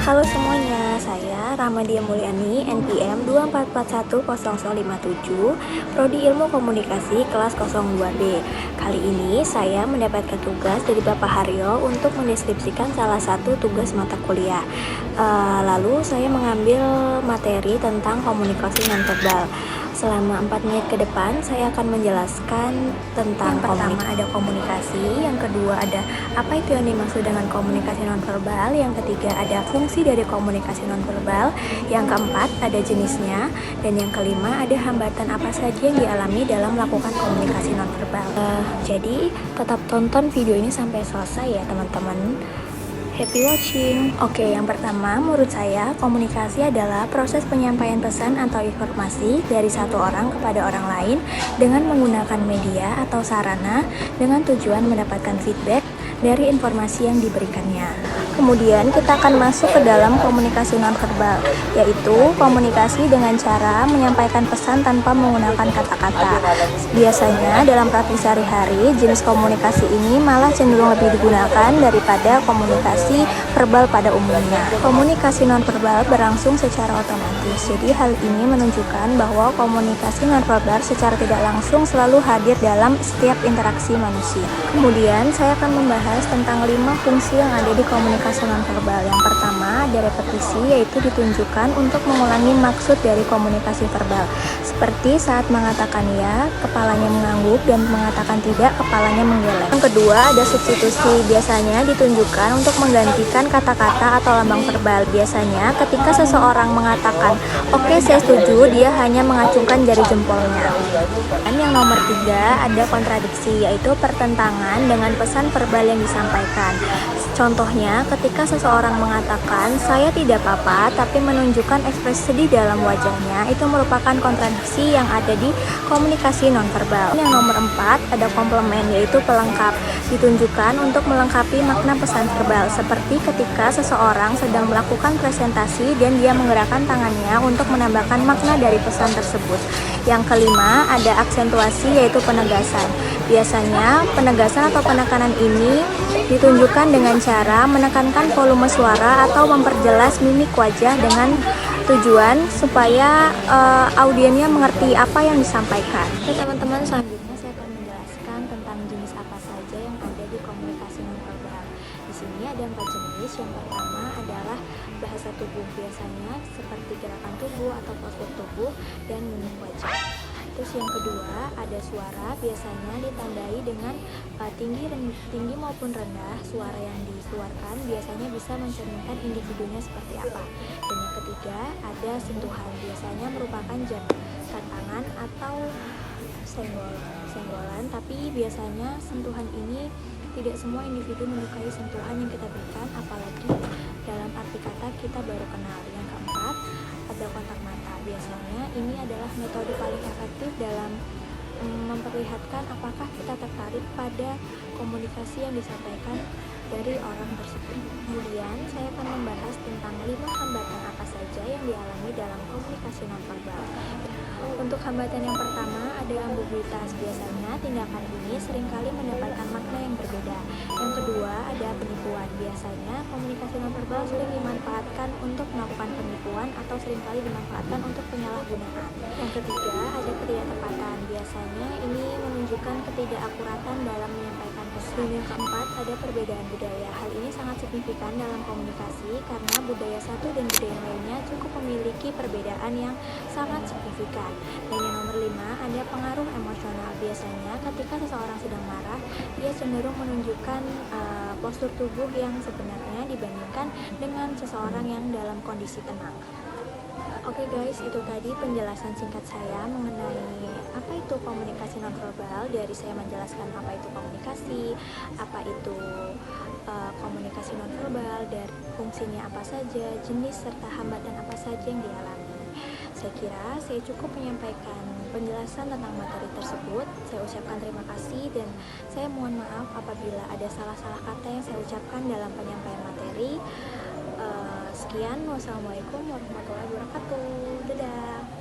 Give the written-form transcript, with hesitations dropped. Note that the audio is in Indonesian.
Halo semuanya, saya Ramadia Mulyani, NPM 2441057, Prodi Ilmu Komunikasi kelas 02B. Kali ini saya mendapatkan tugas dari Bapak Haryo untuk mendeskripsikan salah satu tugas mata kuliah. Lalu saya mengambil materi tentang komunikasi nonverbal. Selama 4 menit ke depan, saya akan menjelaskan tentang yang pertama ada komunikasi, yang kedua ada apa itu yang dimaksud dengan komunikasi nonverbal, yang ketiga ada fungsi dari komunikasi nonverbal, yang keempat ada jenisnya, dan yang kelima ada hambatan apa saja yang dialami dalam melakukan komunikasi nonverbal. Jadi tetap tonton video ini sampai selesai ya teman-teman. Happy watching. Oke, yang pertama menurut saya komunikasi adalah proses penyampaian pesan atau informasi dari satu orang kepada orang lain dengan menggunakan media atau sarana dengan tujuan mendapatkan feedback dari informasi yang diberikannya. Kemudian kita akan masuk ke dalam komunikasi nonverbal, yaitu komunikasi dengan cara menyampaikan pesan tanpa menggunakan kata-kata. Biasanya dalam praktik sehari-hari, jenis komunikasi ini malah cenderung lebih digunakan daripada komunikasi verbal pada umumnya. Komunikasi nonverbal berlangsung secara otomatis, jadi hal ini menunjukkan bahwa komunikasi nonverbal secara tidak langsung selalu hadir dalam setiap interaksi manusia. Kemudian saya akan membahas tentang 5 fungsi yang ada di komunikasi nonverbal. Yang pertama ada repetisi, yaitu ditunjukkan untuk mengulangi maksud dari komunikasi verbal. Seperti saat mengatakan ya, kepalanya mengangguk, dan mengatakan tidak, kepalanya menggeleng. Yang kedua ada substitusi, biasanya ditunjukkan untuk menggantikan kata-kata atau lambang verbal. Biasanya ketika seseorang mengatakan oke, saya setuju, dia hanya mengacungkan jari jempolnya. Dan yang nomor 3 ada kontradiksi, yaitu pertentangan dengan pesan verbal yang disampaikan. Contohnya, ketika seseorang mengatakan saya tidak apa-apa tapi menunjukkan ekspresi sedih dalam wajahnya, itu merupakan kontradiksi yang ada di komunikasi nonverbal. Yang nomor 4 ada komplement, yaitu pelengkap, ditunjukkan untuk melengkapi makna pesan verbal, seperti ketika seseorang sedang melakukan presentasi dan dia menggerakkan tangannya untuk menambahkan makna dari pesan tersebut. Yang kelima ada aksentuasi, yaitu penegasan. Biasanya penegasan atau penekanan ini ditunjukkan dengan cara menekankan volume suara atau memperjelas mimik wajah dengan tujuan supaya audiennya mengerti apa yang disampaikan. Oke teman-teman, selanjutnya saya akan menjelaskan tentang jenis apa saja yang ada di komunikasi nonverbal. Di sini ada 4 jenis. Yang pertama adalah bahasa tubuh, biasanya seperti gerakan tubuh atau postur tubuh dan mimik wajah. Terus yang kedua ada suara, biasanya ditandai dengan tinggi maupun rendah. Suara yang dikeluarkan biasanya bisa mencerminkan individunya seperti apa. Dan yang ketiga ada sentuhan, biasanya merupakan tantangan atau senggolan, tapi biasanya sentuhan ini tidak semua individu menyukai sentuhan yang kita berikan, apalagi dalam arti kata kita baru kenal. Yang keempat ada kontak mata, biasanya ini adalah metode paling efektif dalam memperlihatkan apakah kita tertarik pada komunikasi yang disampaikan dari orang tersebut. Kemudian saya akan membahas tentang 5 hambatan apa saja yang dialami dalam komunikasi nonverbal. Untuk hambatan yang pertama ada ambiguitas, biasanya tindakan ini seringkali mendapatkan makna yang berbeda. Yang kedua ada penipuan, biasanya komunikasi nonverbal sering dimanfaatkan untuk melakukan penipuan atau seringkali dimanfaatkan untuk penyalahgunaan. Yang ketiga ada ketidaktepatan, biasanya ini menunjukkan ketidakakuratan dalam menyampaikan pesan. Dan yang keempat ada perbedaan budaya, hal ini sangat signifikan dalam komunikasi karena budaya satu dan budaya lainnya cukup memiliki perbedaan yang sangat signifikan. Dan yang nomor 5 ada pengaruh emosional, biasanya ketika seseorang sedang marah dia cenderung menunjukkan postur tubuh yang sebenarnya dibandingkan dengan seseorang yang dalam kondisi tenang. Oke guys, itu tadi penjelasan singkat saya mengenai apa itu komunikasi nonverbal. Dari saya menjelaskan apa itu komunikasi, apa itu komunikasi nonverbal, dan fungsinya apa saja, jenis serta hambatan apa saja yang dialami. Saya kira saya cukup menyampaikan penjelasan tentang materi tersebut. Saya ucapkan terima kasih dan saya mohon maaf apabila ada salah-salah kata yang saya ucapkan dalam penyampaian materi. Sekian, wassalamualaikum warahmatullahi wabarakatuh. Dadah.